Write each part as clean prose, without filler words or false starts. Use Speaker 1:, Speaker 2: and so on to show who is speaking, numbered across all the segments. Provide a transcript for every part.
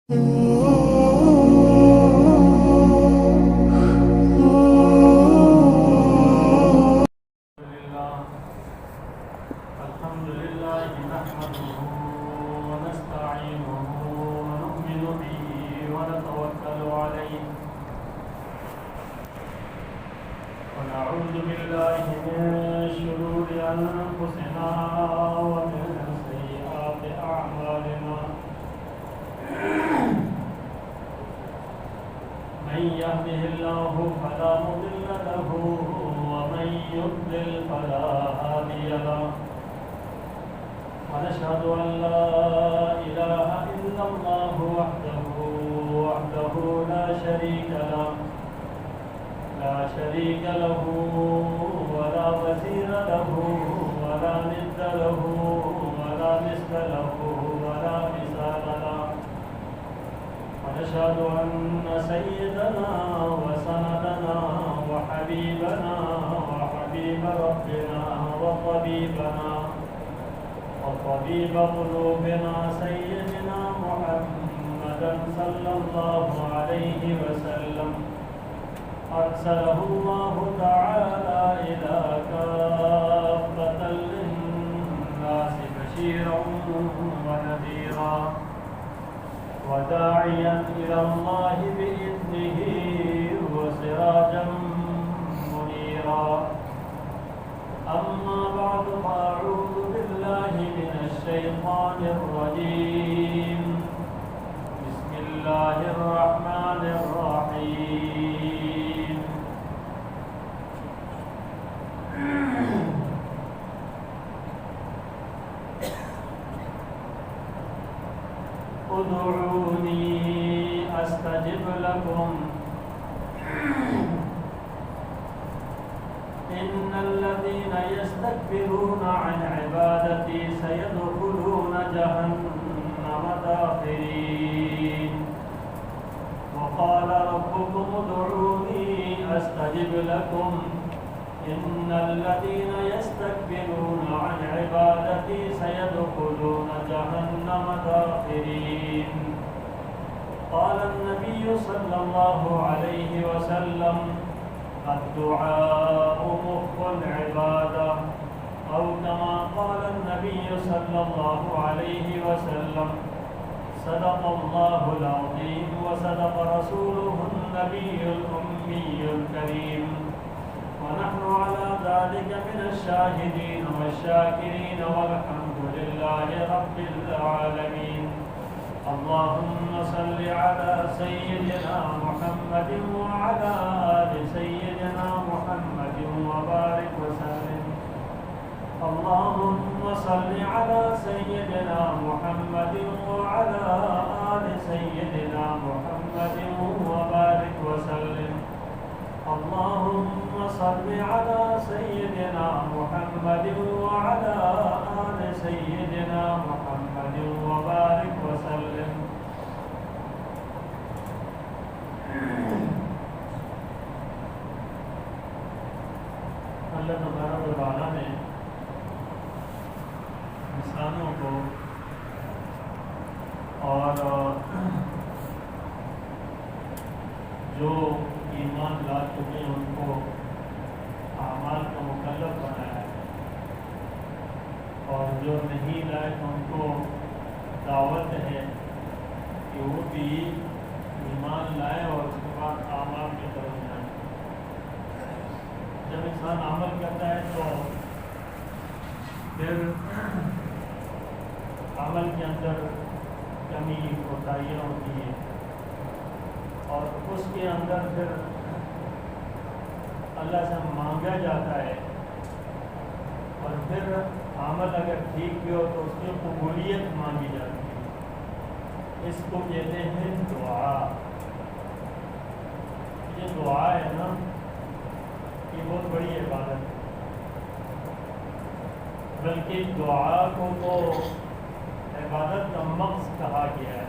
Speaker 1: ونشهد أن لا إله إلا الله وحده لا شريك له ولا وزير له ولا ند له ولا مثل له ولا مثال له. ونشهد أن سيدنا وسندنا وحبيبنا وحبيب ربنا وطبيب قلوبنا سيدنا محمدا صلى الله عليه وسلم أرسله الله تعالى إلى كافة للناس بشيرا ونذيرا وداعيا إلى الله بإذنه وسراجا منيرا. أما بعد فأعوذ بالله من الشيطان الرجيم. بسم الله الرحمن الرحيم. ادعوني أستجب لكم إن الذين يستكبرون عن عبادتي سيدخلون جهنم داخرين. وقال ربكم ادعوني أستجب لكم إن الذين يستكبرون عن عبادتي سيدخلون جهنم داخرين. قال النبي صلى الله عليه وسلم الدعاء مخ العبادة، أو كما قال النبي صلى الله عليه وسلم صدق الله العظيم وصدق رسوله النبي الأمي الكريم، ونحن على ذلك من الشاهدين والشاكرين والحمد لله رب العالمين. اللهم صل على سيدنا محمد وعلى آل سيدنا محمد وبارك وسلم. اللهم صل على سيدنا محمد وعلى آل سيدنا محمد وبارك وسلم. اللهم صل على سيدنا محمد وعلى آل سيدنا محمد وبارك وسلم. اللہ تبارک و تعالیٰ نے انسانوں کو اور جو ایمان لا چکے ہیں ان کو اعمال کا مکلف بنایا ہے، اور جو نہیں لائے تو ان کو دعوت ہے کہ وہ بھی ایمان لائے اور اس کے بعد اعمال کی طرف جائیں۔ جب انسان عمل کرتا ہے تو پھر عمل کے اندر کمی کوتاہیاں ہوتی ہیں، اور اس کے اندر پھر اللہ سے مانگا جاتا ہے، اور پھر عمل اگر ٹھیک بھی ہو تو اس کی قبولیت مانگی جاتی ہے۔ اس کو کہتے ہیں دعا۔ یہ دعا ہے نا، یہ بہت بڑی عبادت ہے، بلکہ دعا کو تو عبادت کا مغز کہا گیا ہے،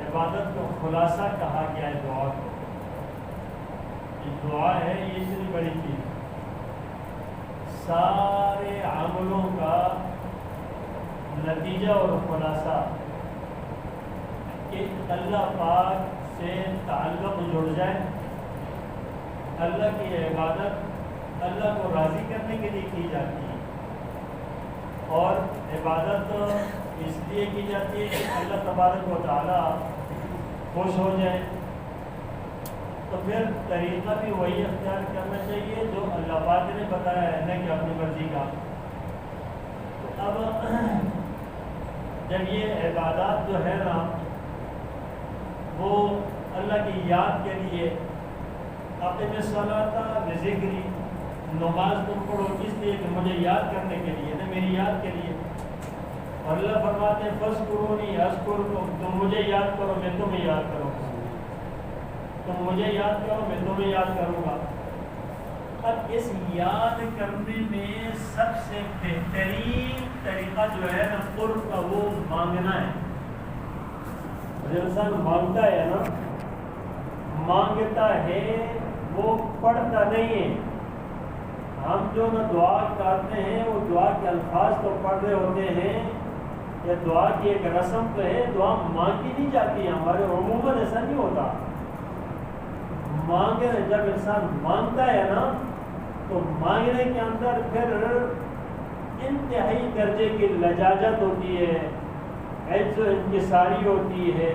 Speaker 1: عبادت کو خلاصہ کہا گیا ہے دعا کو۔ یہ دعا ہے، یہ اتنی بڑی چیز، سارے عملوں کا نتیجہ اور خلاصہ کہ اللہ پاک سے تعلق جڑ جائے. اللہ کی عبادت اللہ کو راضی کرنے کے لیے کی جاتی ہے، اور عبادت اس لیے کی جاتی ہے کہ اللہ تبارک و تعالیٰ خوش ہو جائے. تو پھر طریقہ بھی وہی اختیار کرنا چاہیے جو اللہ پاک نے بتایا ہے نا کہ اپنی مرضی کا. اب جب یہ عبادات جو ہے نا وہ اللہ کی یاد کے لیے، اپنے صلاۃ بذکری، نماز تم پڑھو اس لیے کہ مجھے یاد کرنے کے لیے نا، میری یاد کے لیے. اور اللہ فرماتے ہیں فاذکرونی اذکرکم، تم مجھے یاد کرو میں تمہیں یاد کروں گا، تم مجھے یاد کرو میں تمہیں یاد کروں گا. اب اس یاد کرنے میں سب سے بہترین طریقہ جو ہے نا قرب کا، وہ مانگنا ہے. جب انسان مانگتا ہے نا، مانگتا ہے، وہ پڑھتا نہیں ہے. ہم جو نا دعا کرتے ہیں وہ دعا کے الفاظ تو پڑھ رہے ہوتے ہیں، یا دعا کی ایک رسم تو ہے، دعا مانگی نہیں جاتی ہے. ہمارے عموماً ایسا نہیں ہوتا. مانگے جب انسان مانگتا ہے نا تو مانگنے کے اندر پھر انتہائی درجے کی لجاجت ہوتی ہے، عجز و انکساری ہوتی ہے،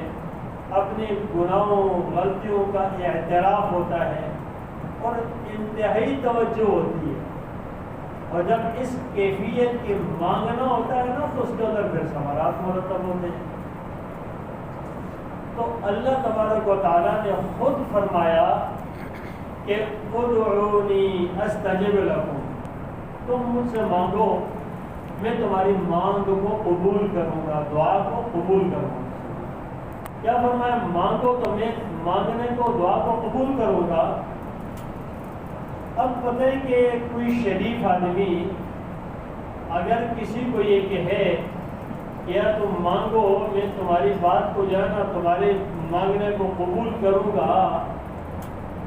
Speaker 1: اپنے گناہوں غلطیوں کا اعتراف ہوتا ہے، اور انتہائی توجہ ہوتی ہے. اور جب اس کیفیت کی مانگنا ہوتا ہے نا تو اس کے اندر پھر ثمرات مرتب ہوتے ہیں. تو اللہ تبارک و تعالیٰ نے خود فرمایا کہ ادعونی استجب لکم، تم مجھ سے مانگو میں تمہاری مانگ کو قبول کروں گا، دعا کو قبول کروں گا. کیا فرمایا؟ مانگو تو میں مانگنے کو، دعا کو قبول کروں گا. اب پتہ ہے کہ کوئی شریف آدمی اگر کسی کو یہ کہے یا تم مانگو میں تمہاری بات کو جو ہے نا تمہارے مانگنے کو قبول کروں گا،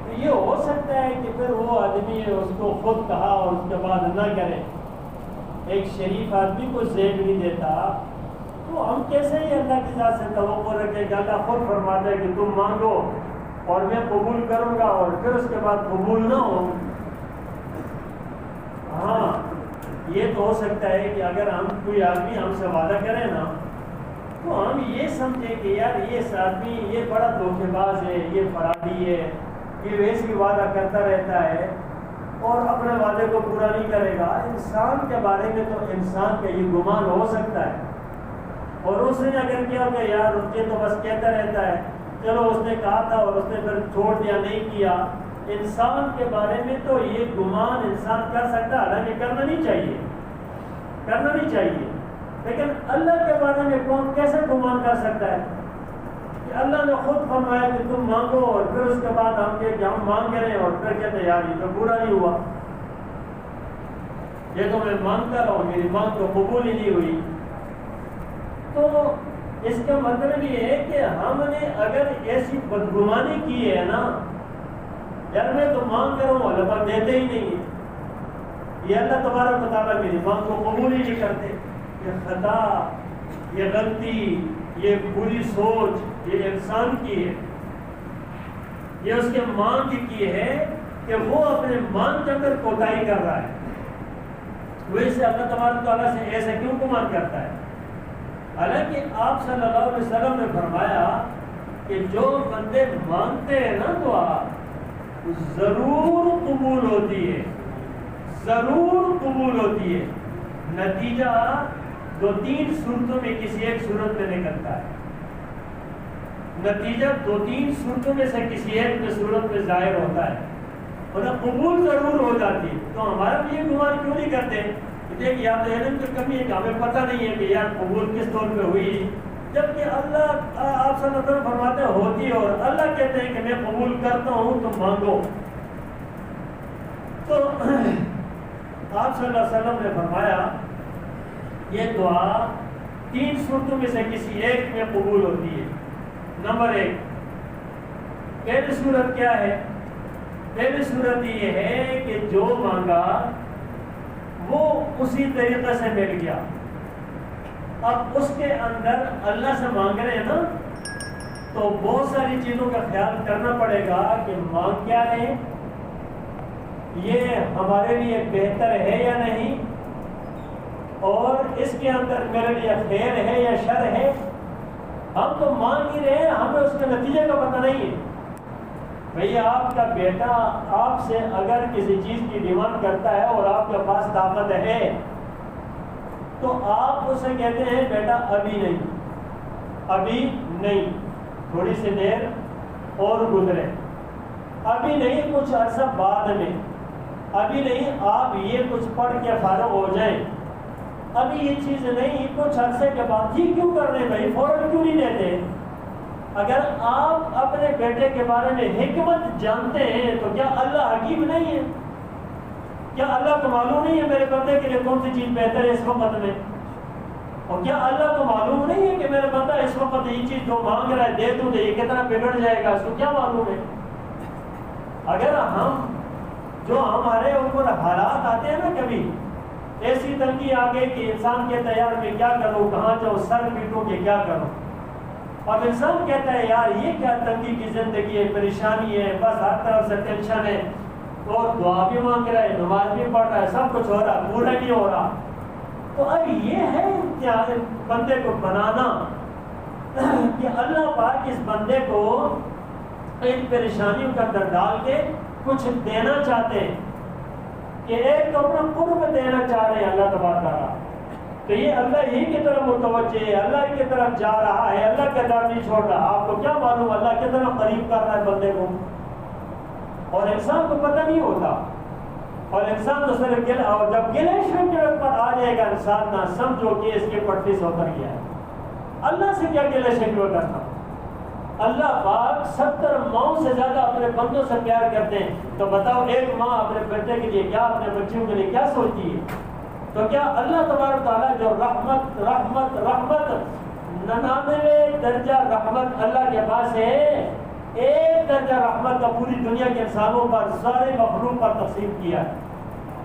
Speaker 1: تو یہ ہو سکتا ہے کہ پھر وہ آدمی اس کو خود کہا اور اس کے بعد نہ کرے. ایک شریف آدمی کو زیب نہیں دیتا تو ہم کیسے ہی اللہ کی ذات سے توقع رکھیں کہ اللہ خود فرماتا ہے کہ تم مانگو اور میں قبول کروں گا، اور پھر اس کے بعد قبول نہ ہو. ہاں یہ تو ہو سکتا ہے کہ اگر ہم کوئی آدمی ہم سے وعدہ کرے نا تو ہم یہ سمجھیں کہ یار یہ آدمی یہ بڑا دھوکے باز ہے، یہ فرادی ہے، یہ ویسے ہی وعدہ کرتا رہتا ہے اور اپنے وعدے کو پورا نہیں کرے گا. انسان کے بارے میں تو انسان کا یہ گمان ہو سکتا ہے. اور اس نے اگر کیا کہ یار یہ تو بس کہتا رہتا ہے، چلو اس نے کہا تھا اور اس نے پھر چھوڑ دیا، نہیں کیا. انسان کے بارے میں تو یہ گمان انسان کر سکتا ہے، حالانکہ کرنا نہیں چاہیے، کرنا نہیں چاہیے. لیکن اللہ کے بارے میں کون کیسے گمان کر سکتا ہے کہ اللہ نے خود فرمایا کہ تم مانگو، اور پھر اس کے بعد ہم کہ ہم مانگ رہے ہیں اور پھر کہتے ہیں یار یہ تو پورا نہیں ہوا، یہ تو میں مانگتا رہا ہوں، میری مانگ تو قبول ہی نہیں ہوئی. تو اس کا مطلب یہ ہے کہ ہم نے اگر ایسی بدگمانی کی ہے نا، یار میں تو مانگ رہا ہوں اللہ پاک دیتے ہی نہیں ہے، یہ اللہ تبارک و تعالیٰ میری مانگ کو قبول ہی نہیں کرتے. یہ خطا، یہ غلطی، یہ بری سوچ یہ انسان کی ہے، یہ اس کے مانگ کی ہے کہ وہ اپنے مانگ کے اندر کوتاہی کر رہا ہے. وہ اسے اللہ تبارک و تعالیٰ سے ایسا کیوں گمان کرتا ہے؟ حالانکہ آپ صلی اللہ علیہ وسلم نے فرمایا کہ جو بندے مانگتے ہیں نا دعا ضرور قبول ہوتی ہے، ضرور قبول ہوتی ہے. نتیجہ 2-3 صورتوں میں کسی ایک صورت میں نکلتا ہے، نتیجہ 2-3 صورتوں میں سے کسی ایک میں صورت میں ظاہر ہوتا ہے، اور قبول ضرور ہو جاتی ہے. تو ہمارا بھی یہ گمان کیوں نہیں کرتے کہ دیکھ یا تو علم کی کمی ہے کہ ہمیں پتہ نہیں ہے کہ یار قبول کس طور پہ ہوئی، جبکہ اللہ آپ صلی اللہ علیہ وسلم فرماتے ہوتی ہے، اور اللہ کہتے ہیں کہ میں قبول کرتا ہوں تم مانگو. تو آپ صلی اللہ علیہ وسلم نے فرمایا یہ دعا 3 صورتوں میں سے کسی ایک میں قبول ہوتی ہے. نمبر 1، پہلی صورت کیا ہے؟ پہلی صورت یہ ہے کہ جو مانگا وہ اسی طریقے سے مل گیا. اب اس کے اندر اللہ سے مانگ رہے ہیں نا،
Speaker 2: تو بہت ساری چیزوں کا خیال کرنا پڑے گا کہ مانگ کیا رہے، یہ ہمارے لیے بہتر ہے یا نہیں، اور اس کے اندر میرے لیے خیر ہے یا شر ہے۔ ہم تو مانگ ہی رہے ہیں، ہمیں اس کے نتیجے کا پتہ نہیں ہے۔ بھئی آپ کا بیٹا آپ سے اگر کسی چیز کی ڈیمانڈ کرتا ہے اور آپ کے پاس طاقت ہے تو آپ اسے کہتے ہیں بیٹا ابھی نہیں، تھوڑی سی دیر اور گزرے، ابھی نہیں، کچھ عرصہ بعد میں، ابھی نہیں، آپ یہ کچھ پڑھ کے فارغ ہو جائیں، ابھی یہ چیز نہیں، کچھ عرصے کے بعد۔ یہ کیوں کر رہے بھائی، فوراً کیوں نہیں دیتے؟ اگر آپ اپنے بیٹے کے بارے میں حکمت جانتے ہیں تو کیا اللہ حکیم نہیں ہے؟ کیا اللہ کو معلوم نہیں ہے میرے بندے کے لیے کون سی چیز بہتر ہے اس وقت میں؟ اور کیا اللہ کو معلوم نہیں ہے کہ میرا بندہ اس وقت یہ چیز جو مانگ رہا ہے دے دوں تو یہ کتنا بگڑ جائے گا، اس کو کیا معلوم ہے؟ اگر ہم جو ہمارے اوپر حالات آتے ہیں نا، کبھی ایسی تنگی آ گئی کہ انسان کہتا ہے یار میں کیا کروں، کہاں جاؤں، سر پیٹوں کہ کیا کروں، اور انسان کہتا ہے یار یہ کیا تنگی کی زندگی ہے، پریشانی ہے، بس ہر طرف سے ٹینشن ہے، اور دعا بھی مانگ رہا ہے، نماز بھی پڑھ رہا ہے، سب کچھ ہو رہا ہے، پورا نہیں ہو رہا۔ تو اب یہ ہے کیا بندے کو بنانا کہ اللہ پاک اس بندے کو ان پریشانیوں کا اندر ڈال کے کچھ دینا چاہتے ہیں، کہ ایک تو اپنا قرب دینا چاہ رہے ہیں اللہ تبارک و تعالیٰ، تو یہ اللہ ہی کی طرف متوجہ ہے، اللہ کی طرف جا رہا ہے، اللہ کا نام نہیں چھوڑ رہا۔ آپ کو کیا معلوم اللہ کتنا قریب کر رہا ہے بندے کو، اور انسان کو پتہ نہیں ہوتا، اور انسان تو صرف گل، اور جب گلے شکوے پر آ جائے گا انسان نہ سمجھو کہ اس کے پٹری سے اتر گیا ہے۔ اللہ سے کیا گلے شکوے کرنا؟ اللہ پاک 70 ماؤں سے زیادہ اپنے بندوں سے پیار کرتے ہیں، تو بتاؤ ایک ماں اپنے بیٹے کے لیے کیا، اپنے بچوں کے لیے کیا سوچتی ہے؟ تو کیا اللہ تبارک تعالیٰ جو رحمت 99 درجہ رحمت اللہ کے پاس ہے، ایک درجہ رحمت کا پوری دنیا کے انسانوں پر، سارے مخلوق پر تقسیم کیا ہے،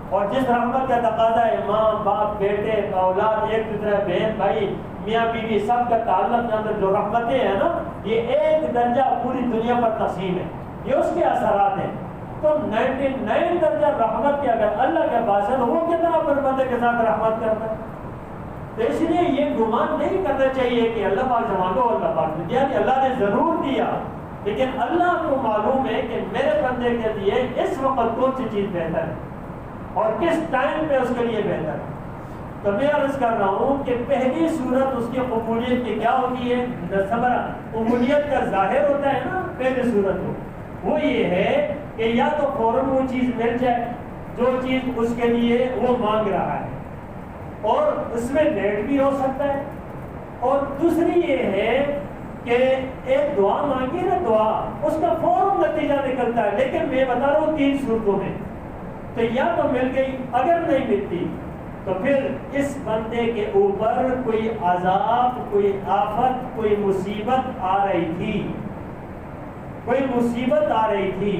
Speaker 2: اور جس رحمت کا تقاضا ہے ماں باپ بیٹے اولاد ایک دوسرے بہن بھائی میاں بیوی سب کا تعلق کے اندر جو رحمتیں ہیں نا، یہ ایک درجہ پوری دنیا پر تقسیم ہے، یہ اس کے اثرات ہیں۔ تو 99 درجہ رحمت کے اگر اللہ کے پاس ہے تو وہ کتنا اپنے بندے کے ساتھ رحمت کرتا ہے؟ تو اس لیے یہ گمان نہیں کرنا چاہیے کہ اللہ پاک سے مانگو اللہ پاک نے دیا، کہ اللہ نے ضرور دیا، لیکن اللہ کو معلوم ہے کہ میرے بندے کے لیے اس وقت کون سی چیز بہتر ہے اور کس ٹائم پہ اس کے لیے بہتر ہے۔ تو میں عرض کر رہا ہوں کہ پہلی صورت اس کی قبولیت کی کیا ہوتی ہے؟ قبولیت کا ظاہر ہوتا ہے نا پہلی صورت میں، وہ یہ ہے کہ یا تو فوراً وہ چیز مل جائے جو چیز اس کے لیے وہ مانگ رہا ہے، اور اس میں لیٹ بھی ہو سکتا ہے، اور دوسری یہ ہے کہ ایک دعا مانگی نا، دعا اس کا فوراً نتیجہ نکلتا ہے، لیکن میں بتا رہا ہوں 3 صورتوں میں، تو یا تو مل گئی، اگر نہیں ملتی تو پھر اس بندے کے اوپر کوئی عذاب، کوئی آفت، کوئی مصیبت آ رہی تھی، کوئی مصیبت آ رہی تھی،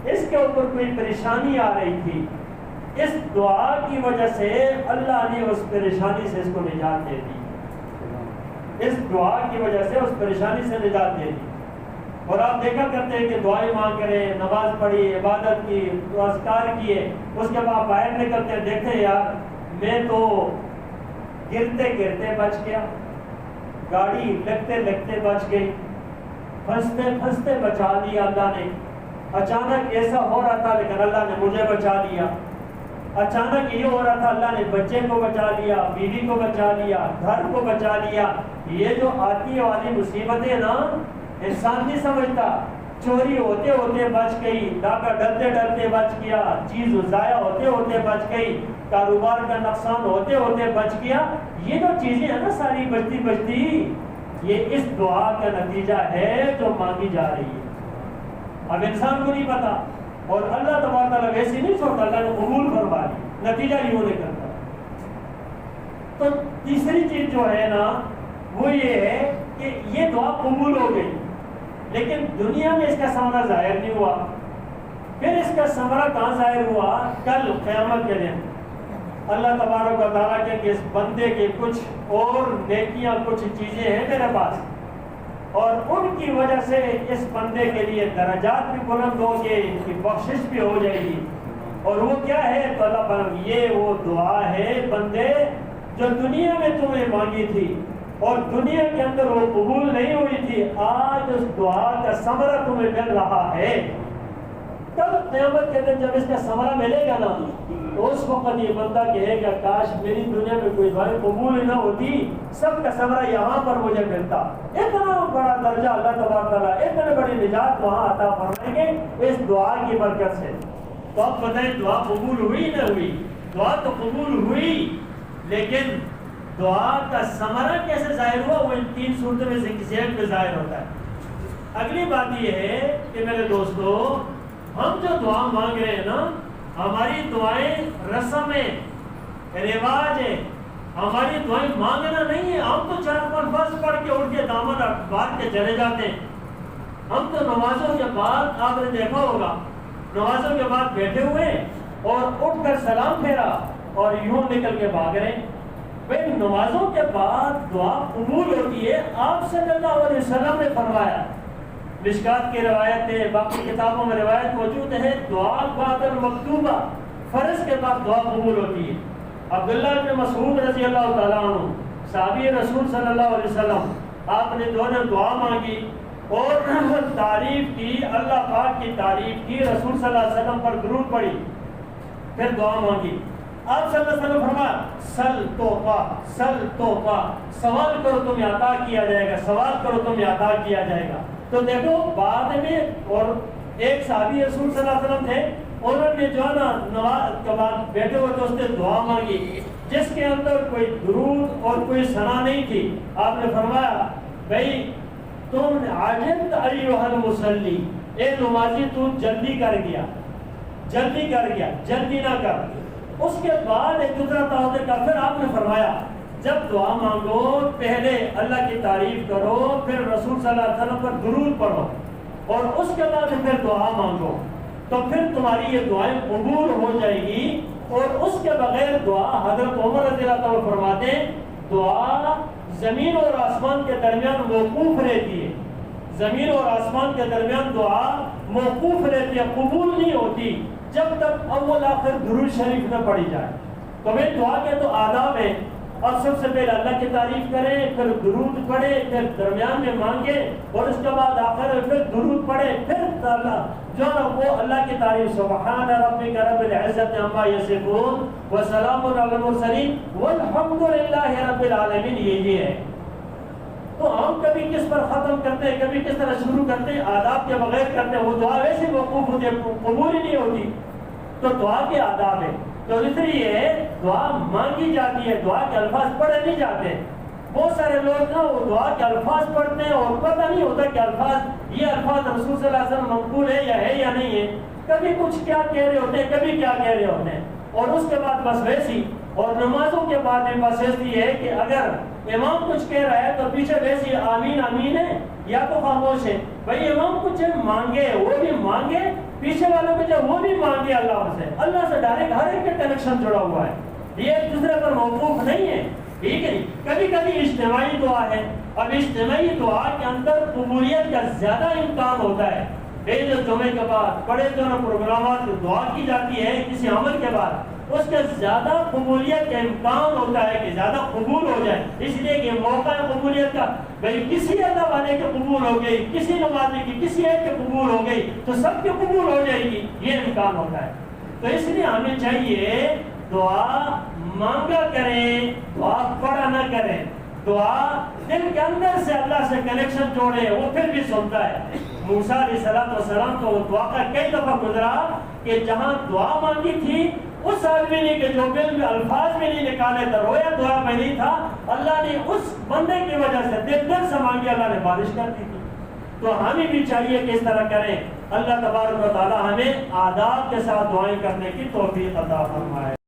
Speaker 2: اس کے اوپر کوئی پریشانی آ رہی تھی، اس دعا کی وجہ سے اللہ نے اس پریشانی سے اس کو نجات دے دی، اس دعا کی وجہ سے اس پریشانی سے نجات دے دی۔ اور آپ دیکھا کرتے ہیں کہ دعائیں مانگ کریں، نماز پڑھی، عبادت کی، اذکار کیے، اس کے بعد باہر نکلتے ہیں، دیکھتے ہیں یار میں تو گرتے گرتے بچ گیا، گاڑی لگتے لگتے بچ گئی، پھنستے پھنستے بچا لیا اللہ نے، اچانک ایسا ہو رہا تھا لیکن اللہ نے مجھے بچا لیا، اچانک یہ ہو رہا تھا اللہ نے بچے کو بچا لیا، بیوی کو بچا لیا، گھر کو بچا لیا۔ یہ جو آتی والی مصیبتیں نا انسان نہیں سمجھتا، چوری ہوتے ہوتے بچ گئی، ڈاکہ ڈرتے ڈرتے بچ گیا، چیز ضائع ہوتے ہوتے بچ گئی، کاروبار کا نقصان ہوتے ہوتے بچ گیا، یہ جو چیزیں ہیں نا ساری بچتی بچتی، یہ اس دعا کا نتیجہ ہے جو مانگی جا رہی ہے۔ اب انسان کو نہیں پتا، اور اللہ تبارک تعالیٰ ویسے نہیں چھوڑتا، اللہ نے قبول فرما لی، نتیجہ ہی وہ نہیں کرتا۔ تو تیسری چیز جو ہے نا وہ یہ ہے کہ یہ دعا قبول ہو گئی، لیکن دنیا میں اس کا ثمرہ ظاہر نہیں ہوا۔ پھر اس کا ثمرہ کہاں ظاہر ہوا؟ کل قیامت کے دن اللہ تبارک و تعالیٰ کے کہ اس بندے کے کچھ اور نیکیاں، کچھ چیزیں ہیں میرے پاس، اور ان کی وجہ سے اس بندے کے لیے درجات بھی بلند ہوں گے، ان کی بخشش بھی ہو جائے گی۔ اور وہ کیا ہے؟ تو اللہ فرماتا ہے یہ وہ دعا ہے بندے جو دنیا میں تم نے مانگی تھی اور دنیا کے اندر وہ قبول نہیں ہوئی تھی، آج اس دعا کا ثمرہ تمہیں مل رہا ہے۔ کل قیامت کے دن جب اس کا ثمرہ ملے گا نا تو اس وقت یہ بندہ کہے گا کاش میری دنیا میں کوئی دعائیں قبول نہ ہوتی، سب کا ثمرہ یہاں پر مجھے ملتا۔ اتنا بڑا درجہ اللہ تبارک تعالیٰ اتنے بڑی نجات وہاں عطا فرمائیں گے اس دعا کی برکت سے۔ تو اب بتائیں دعا قبول ہوئی نہ ہوئی؟ دعا تو قبول ہوئی، لیکن دعا کا ثمرہ کیسے ظاہر ہوا؟ وہ ان تین صورتوں میں سے کسی ایک میں ظاہر ہوتا ہے۔ اگلی بات یہ ہے کہ میرے دوستو، ہم جو دعا مانگ رہے ہیں نا، ہماری دعائیں رسم ہے، رواج ہے، ہماری دعائیں مانگنا نہیں ہے۔ ہم تو 4-5 فرض پڑھ کے اٹھ کے دامن باندھ کے چلے جاتے ہیں۔ ہم تو نمازوں کے بعد، آپ نے دیکھا ہوگا، نمازوں کے بعد بیٹھے ہوئے اور اٹھ کر سلام پھیرا اور یوں نکل کے بھاگ رہے ہیں۔ بھائی نمازوں کے بعد دعا قبول ہوتی ہے، آپ صلی اللہ علیہ وسلم نے فرمایا، مشکات کی روایت ہے، باقی کتابوں میں روایت موجود ہے، دعا بعد المکتوبہ، فرض کے بعد دعا قبول ہوتی ہے۔ عبداللہ بن مسعود رضی اللہ تعالیٰ عنہ، صحابی رسول صلی اللہ علیہ وسلم، آپ نے دونوں دعا مانگی اور تعریف کی، اللہ پاک کی تعریف کی، رسول صلی اللہ علیہ وسلم پر درود پڑھی، پھر دعا مانگی۔ آپ صلی اللہ علیہ وسلم فرمایا سل توفا، سل توفا، سوال کرو تمہیں عطا کیا جائے گا، سوال کرو تمہیں عطا کیا جائے گا۔ تو دیکھو بعد میں، اور ایک صحابی رسول صلی اللہ علیہ وسلم تھے، انہوں نے جو ہے نا نماز کے بعد بیٹھے ہوئے تو اس نے دعا مانگی جس کے اندر کوئی درود اور کوئی ثنا نہیں تھی۔ آپ نے فرمایا بھائی تم عجلت ایھا المصلی، اے نمازی تو جلدی کر گیا، جلدی کر گیا، جلدی نہ کر۔ اس کے بعد ایک دوسرا تعارف کا، پھر آپ نے فرمایا جب دعا مانگو پہلے اللہ کی تعریف کرو، پھر رسول صلی اللہ علیہ وسلم پر درود پڑھو اور اس کے بعد پھر دعا مانگو، تو پھر تمہاری یہ دعائیں قبول ہو جائے گی۔ اور اس کے بغیر دعا، حضرت عمر رضی اللہ عنہ فرماتے ہیں دعا زمین اور آسمان کے درمیان موقوف رہتی ہے، زمین اور آسمان کے درمیان دعا موقوف رہتی ہے، قبول نہیں ہوتی جب تک اول آخر درود شریف نہ پڑھی جائے۔ تو میں دعا کے تو آداب ہیں، اب سب سے پہلے اللہ کی تعریف کریں، پھر درود پڑھیں، پھر درمیان میں مانگیں اور اس کے بعد آخر میں پھر درود پڑھیں، پھر اللہ جو ہے وہ اللہ کی تعریف، سبحان ربک رب العزت عما یصفون وسلام علی المرسلین والحمد للہ رب العالمین، یہ ہے۔ تو ہم کبھی کس پر ختم کرتے ہیں، کبھی کس طرح شروع کرتے ہیں، آداب کے بغیر کرتے ہیں، وہ دعا ویسے موقوف ہوتی ہے، قبول ہی نہیں ہوتی۔ تو دعا کے آداب ہے، تو اس لیے دعا مانگی جاتی ہے، دعا کے الفاظ پڑھے نہیں جاتے۔ بہت سارے لوگ نا وہ دعا کے الفاظ پڑھتے ہیں اور پتہ نہیں ہوتا کہ الفاظ، یہ الفاظ رسول صلی اللہ علیہ وسلم منقول ہے یا نہیں ہے، کبھی کچھ کیا کہہ رہے ہوتے ہیں، کبھی کیا کہہ رہے ہوتے ہیں، اور اس کے بعد بس ویسی۔ اور نمازوں کے بعد بھی بس ایسی ہے کہ اگر امام کچھ کہہ رہا ہے تو پیچھے ویسی آمین آمین ہے یا تو خاموش ہے۔ بھائی امام کچھ مانگے وہ بھی مانگے، پیچھے والوں کو جو وہ بھی مانگے اللہ سے ڈائریکٹ، ہر ایک کا کنیکشن جڑا ہوا ہے، یہ ایک دوسرے پر موقوف نہیں ہے، ٹھیک ہے۔ کبھی کبھی اجتماعی دعا ہے، اب اجتماعی دعا کے اندر قبولیت کا زیادہ امکان ہوتا ہے۔ جو جمعے کے بعد بڑے جو پروگرامات دعا کی جاتی ہے کسی عمل کے بعد، اس کے زیادہ قبولیت کا امکان ہوتا ہے کہ زیادہ قبول ہو جائے، اس لیے کہ موقع قبولیت کا، بھائی کسی اللہ والے کے قبول ہو گئی، کسی نمازی کی کسی ایک کے قبول ہو گئی تو سب کے قبول ہو جائے گی، یہ امکان ہوتا ہے۔ تو اس لیے ہمیں چاہیے دعا مانگا کریں، دعا پڑھا نہ کریں، دعا دل کے اندر سے اللہ سے کنیکشن جوڑے، وہ پھر بھی سنتا ہے۔ موسیٰ علیہ السلام تو دعا کا کئی دفعہ گزرا کہ جہاں دعا مانگی تھی اس آدمی نے کہ جو دل الفاظ میں نہیں نکالے تھا، رویا دعا میں نہیں تھا، اللہ نے اس بندے کی وجہ سے دل سے مانگی، اللہ نے بارش کر دی تھی۔ تو ہمیں بھی چاہیے کہ اس طرح کریں۔ اللہ تبارک و تعالی ہمیں آداب کے ساتھ دعائیں کرنے کی توفیق عطا فرمائے۔